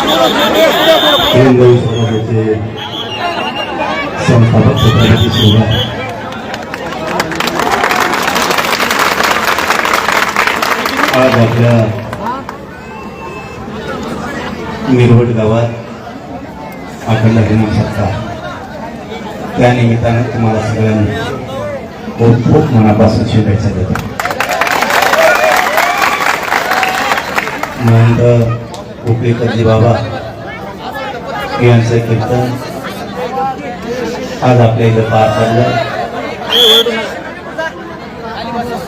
समाजाचे संस्थापक क्षेत्राची सुरुवात आज आपल्या मिरवट गावात अखंड हरिनाम सप्ताह त्या निमित्तानं तुम्हाला सगळ्यांनी खूप खूप मनापासून शुभेच्छा देतो. महंत उपलेकरजी बाबा यांचं कीर्तन आज आपल्या इथं पार पडलं.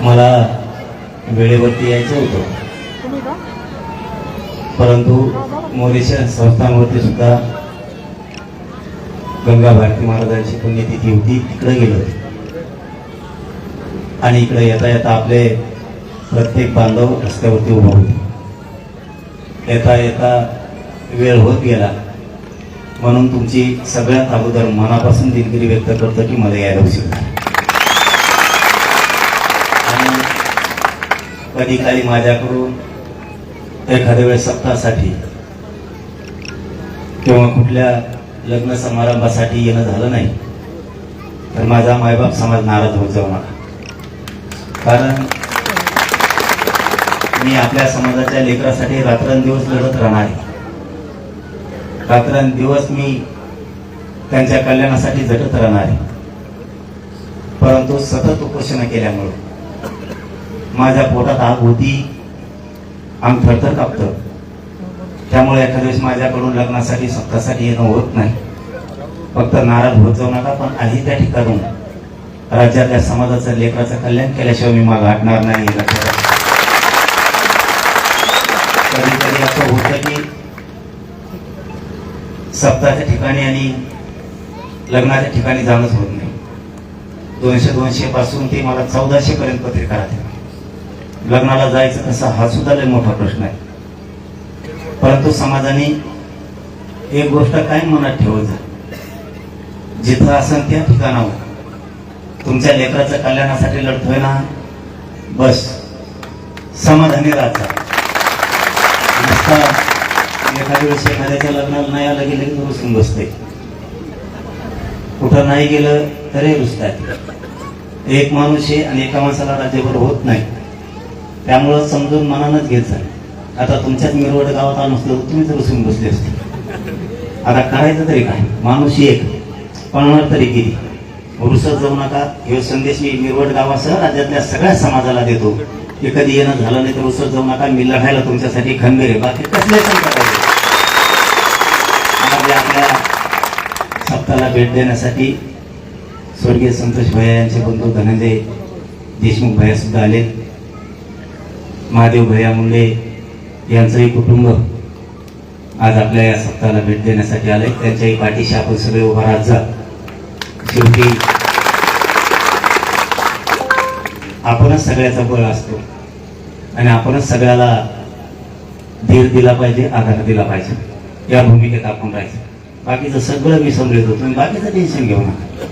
मला वेळेवरती यायचं होतं, परंतु मोरेच्या संस्थांवरती सुद्धा गंगा भारती महाराजांची पुण्यतिथी होती, तिकडे गेलो आणि इकडे येता येता आपले प्रत्येक बांधव रस्त्यावरती उभा होते. येता येता वेळ होत गेला, म्हणून तुमची सगळ्यात अगोदर मनापासून दिलगिरी व्यक्त करतो की मला यायला उशीर झाला. आणि कधी काळी माझ्याकडून एखाद्या वेळेस सप्ताहासाठी किंवा कुठल्या लग्न समारंभासाठी येणं झालं नाही तर माझा मायबाप समाज नाराज होत जाऊ नका. कारण मी आपल्या समाजाच्या लेकरासाठी रात्रंदिवस लढत राहणार आहे. रात्रंदिवस मी त्यांच्या कल्याणासाठी झटत राहणार आहे. परंतु सतत उपोषण केल्यामुळे माझ्या पोटात आग होती, अंग थरथर कापतं. त्यामुळे एखाद्या वेळेस माझ्याकडून लग्नासाठी सप्ताहासाठी येणं होत नाही. फक्त नाराज होत जाऊ नका, पण आधी त्या ठिकाणून राज्यातल्या समाजाचं लेकराचं कल्याण केल्याशिवाय मी मागे हटणार नाही. कधी कधी असं होतं की सप्ताहाच्या ठिकाणी आणि लग्नाच्या ठिकाणी जाणंच होत नाही. 200 पासून ते मला 1400 पर्यंत पत्रिका राहते. लग्नाला जायचं कसं हा सुद्धा लय मोठा प्रश्न आहे. परंतु समाजाने एक गोष्ट काय मनात ठेवायचं, जिथं असेल त्या ठिकाणावर तुमच्या लेकराच्या कल्याणासाठी लढतोय ना, बस समाधानी राहायचा. एखाद्या वेळेस एखाद्याच्या लग्नाला नाही आलं गेलं की रुसून बसते, कुठं नाही गेलं तरी रुसतात. एक माणूस आहे आणि एका माणसाला राज्यभर होत नाही. त्यामुळं समजून मनानच घ्यायचं. आता तुमच्याच मिरवट गावात आलो नसतो तुम्ही तर रुसून बसले असते. आता करायचं तरी काय, माणूस एक पळणार तरी किती. रुसत जाऊ नका, हे संदेश मी मिरवट गावासह राज्यातल्या सगळ्या समाजाला देतो. हे कधी येणं झालं नाही तर रुसत जाऊ नका. मी लढायला तुमच्यासाठी खंबीर आहे, बाकी कसले संकट आहे. आज आपल्या सप्ताहाला भेट देण्यासाठी स्वर्गीय संतोष भैया यांचे बंधू धनंजय देशमुख भैया सुद्धा आले. महादेव भैया मुंडे यांचंही कुटुंब आज आपल्या या सप्ताहाला भेट देण्यासाठी आले. त्यांच्याही पाठीशी आपण सगळे उभा राहत जा. शेवटी आपणच सगळ्याचा बळ असतो आणि आपणच सगळ्याला धीर दिला पाहिजे, आधार दिला पाहिजे. या भूमिकेत आपण राहायचं. बाकीचं सगळं मी समजतो, तुम्ही बाकीचं टेन्शन घेऊ नका.